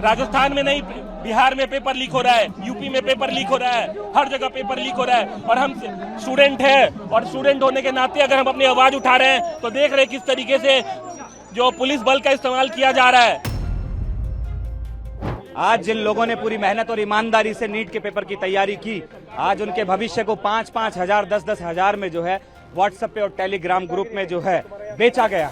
राजस्थान में नहीं, बिहार में पेपर लीक हो रहा है, यूपी में पेपर लीक हो रहा है, हर जगह पेपर लीक हो रहा है। और हम स्टूडेंट हैं और स्टूडेंट होने के नाते अगर हम अपनी आवाज उठा रहे हैं तो देख रहे हैं किस तरीके से जो पुलिस बल का इस्तेमाल किया जा रहा है। आज जिन लोगों ने पूरी मेहनत और ईमानदारी से नीट के पेपर की तैयारी की, आज उनके भविष्य को 5-5 हजार 10-10 हजार में जो है व्हाट्सएप पे और टेलीग्राम ग्रुप में जो है बेचा गया।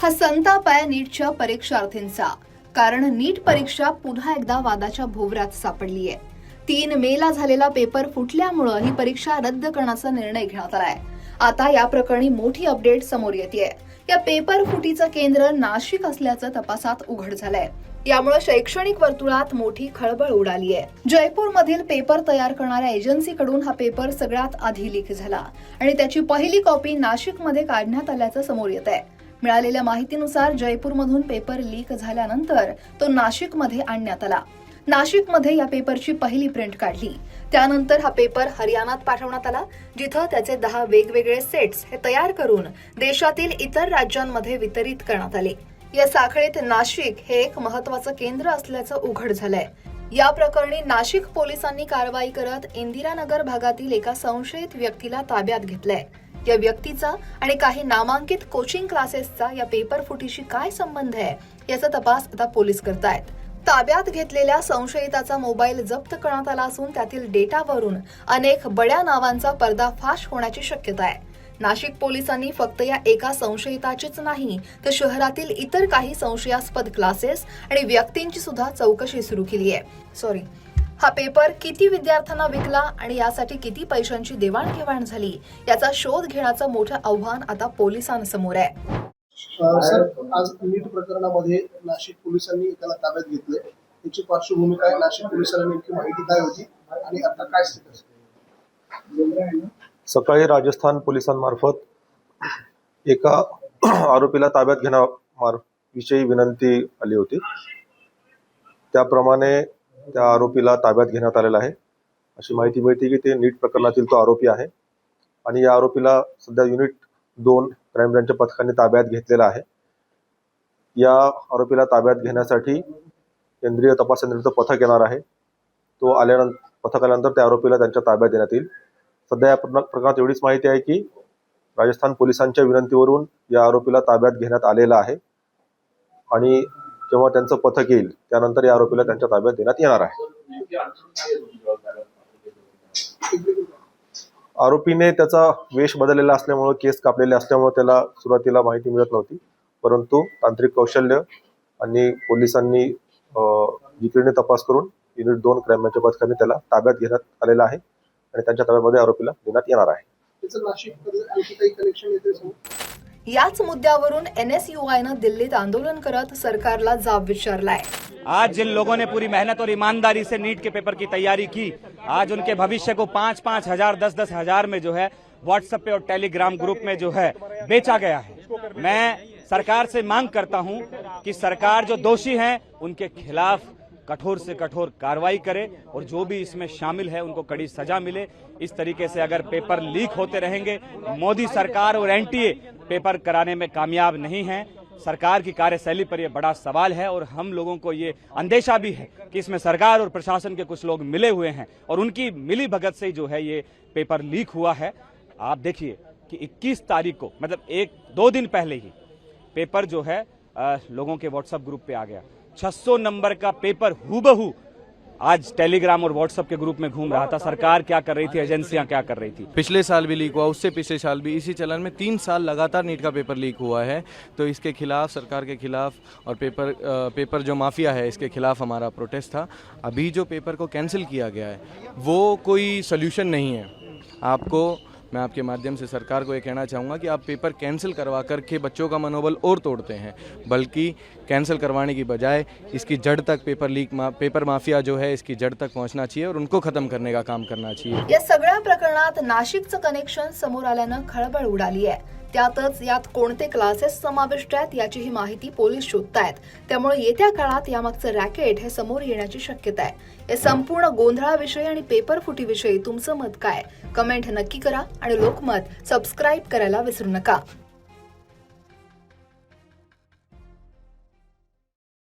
हा संताप आहे नीटच्या परीक्षार्थींचा, कारण नीट परीक्षा पुन्हा एकदा वादाच्या भोवऱ्यात सापडली आहे। 3 मेला झालेला पेपर फुटल्यामुळे ही परीक्षा रद्द करण्याचा निर्णय घेण्यात आलाय। आता या प्रकरणी मोठी अपडेट समोर येतेय। या पेपर फुटीचं केंद्र नाशिक असल्याचं तपासात उघड झालंय। यामुळे शैक्षणिक वर्तुळात मोठी खळबळ उडाली आहे। जयपूरमधील पेपर तयार करणाऱ्या एजन्सीकडून हा पेपर सगळ्यात आधी लीक झाला आणि त्याची पहिली कॉपी नाशिकमध्ये काढण्यात आल्याचं समोर येत आहे। मिळालेल्या माहितीनुसार जयपूरमधून पेपर लीक झाल्यानंतर तो नाशिकमध्ये आणण्यात आला। नाशिकमध्ये या पेपरची पहिली प्रिंट काढली। त्यानंतर हा पेपर हरियाणात पाठवण्यात आला, जिथं त्याचे 10 वेगवेगळे सेट्स हे तयार करून देशातील इतर राज्यांमध्ये वितरित करण्यात आले। या साखळीत नाशिक हे एक महत्त्वाचं केंद्र असल्याचं उघड झालंय। या प्रकरणी नाशिक पोलिसांनी कारवाई करत इंदिरानगर भागातील एका संशयित व्यक्तीला ताब्यात घेतलंय। या व्यक्तीचा आणि काही नामांकित कोचिंग क्लासेसचा या पेपर फुटीशी काय संबंध आहे याचा तपास आता पोलीस करतायत। ताब्यात घेतलेल्या संशयिताचा मोबाईल जप्त करण्यात आला असून त्यातील डेटावरून अनेक बड्या नावांचा पर्दाफाश होण्याची शक्यता आहे। नाशिक पोलिसांनी फक्त या एका संशयिताचीच नाही तर शहरातील इतर काही संशयास्पद क्लासेस आणि व्यक्तींची सुद्धा चौकशी सुरू केली आहे। हा पेपर किती विद्यार्थ्यांना विकला आणि यासाठी किती पैशांची देवाणघेवाण झाली याचा शोध घेण्याचं मोठं आव्हान आता पोलिसांसमोर आहे। सर, आज नीट प्रकरणामध्ये नाशिक पोलिसांनी एकाला ताब्यात घेतले, त्याची पार्श्वभूमी काय, नाशिक पोलिसांना नेमकी माहिती काय होती आणि आता काय स्टेटस? सकाळी राजस्थान पोलिसांमार्फत एका आरोपीला ताब्यात घेण्याविषयी विनंती आली होती। त्याप्रमाणे त्या आरोपीला ताब्यात घेण्यात आलेला आहे। अशी माहिती मिळते की ते नीट प्रकरणातील तो आरोपी आहे आणि या आरोपीला सध्या युनिट 2 क्राईम ब्रँचच्या पथकाने ताब्यात घेतलेला आहे। या आरोपीला ताब्यात घेण्यासाठी केंद्रीय तपास यंत्रणेचं पथक येणार आहे। तो पथक आल्यानंतर त्या आरोपीला त्यांच्या ताब्यात देण्यात येईल। सध्या या प्रकरणात एवढीच माहिती आहे की राजस्थान पोलिसांच्या विनंतीवरून या आरोपीला ताब्यात घेण्यात आलेला आहे आणि जेव्हा त्यांचं पथक येईल त्यानंतर या आरोपीला त्यांच्या ताब्यात देण्यात येणार आहे। आरोपीने त्याचा वेश बदललेला असल्यामुळे, केस कापलेले असल्यामुळे त्याला सुरुवातीला माहिती मिळत नव्हती, परंतु तांत्रिक कौशल्य आणि पोलिसांनी जिकिरीने तपास करून युनिट 2 क्राईम ब्रँचच्या पथकाने त्याला ताब्यात घेण्यात आलेला आहे आणि त्यांच्या ताब्यामध्ये आरोपीला देण्यात येणार आहे। याच मुद्द्यावरून NSUIनं दिल्लीत आंदोलन करत सरकारला जाब विचारलाय। आज जिन लोगों ने पूरी मेहनत और ईमानदारी से नीट के पेपर की तैयारी की, आज उनके भविष्य को 5-5 हजार 10-10 हजार में जो है व्हाट्सएप पे और टेलीग्राम ग्रुप में जो है बेचा गया है। मैं सरकार से मांग करता हूं कि सरकार जो दोषी हैं उनके खिलाफ कठोर से कठोर कार्रवाई करे और जो भी इसमें शामिल है उनको कड़ी सजा मिले। इस तरीके से अगर पेपर लीक होते रहेंगे, मोदी सरकार और NTA पेपर कराने में कामयाब नहीं है। सरकार की कार्यशैली पर यह बड़ा सवाल है और हम लोगों को ये अंदेशा भी है कि इसमें सरकार और प्रशासन के कुछ लोग मिले हुए हैं और उनकी मिली भगत से जो है ये पेपर लीक हुआ है। आप देखिए कि 21 तारीख को, मतलब 1-2 दिन पहले ही पेपर जो है लोगों के व्हाट्सएप ग्रुप पे आ गया। 600 नंबर का पेपर हूबहू आज टेलीग्राम और व्हाट्सएप के ग्रुप में घूम रहा था। सरकार क्या कर रही थी, एजेंसियां क्या कर रही थी। पिछले साल भी लीक हुआ, उससे पिछले साल भी, इसी चलन में 3 साल लगातार नीट का पेपर लीक हुआ है। तो इसके खिलाफ, सरकार के खिलाफ और पेपर जो माफिया है इसके खिलाफ हमारा प्रोटेस्ट था। अभी जो पेपर को कैंसिल किया गया है वो कोई सोल्यूशन नहीं है। मैं आपके माध्यम से सरकार को ये कहना चाहूँगा कि आप पेपर कैंसिल करवा करके बच्चों का मनोबल और तोड़ते हैं, बल्कि कैंसिल करवाने की बजाय इसकी जड़ तक पेपर माफिया जो है इसकी जड़ तक पहुंचना चाहिए और उनको खत्म करने का काम करना चाहिए। या सगळ्या प्रकरणात नाशिकचं कनेक्शन समोर आल्यानं खळबळ उडाली आहे। त्यातच यात कोणते क्लासेस समाविष्ट आहेत याचीही माहिती पोलीस शोधतायत। त्यामुळे येत्या काळात यामागचं रॅकेट हे समोर येण्याची शक्यता आहे। या संपूर्ण गोंधळाविषयी आणि पेपर फुटीविषयी तुमचं मत काय? कमेंट नक्की करा आणि लोकमत सबस्क्राइब करायला विसरू नका।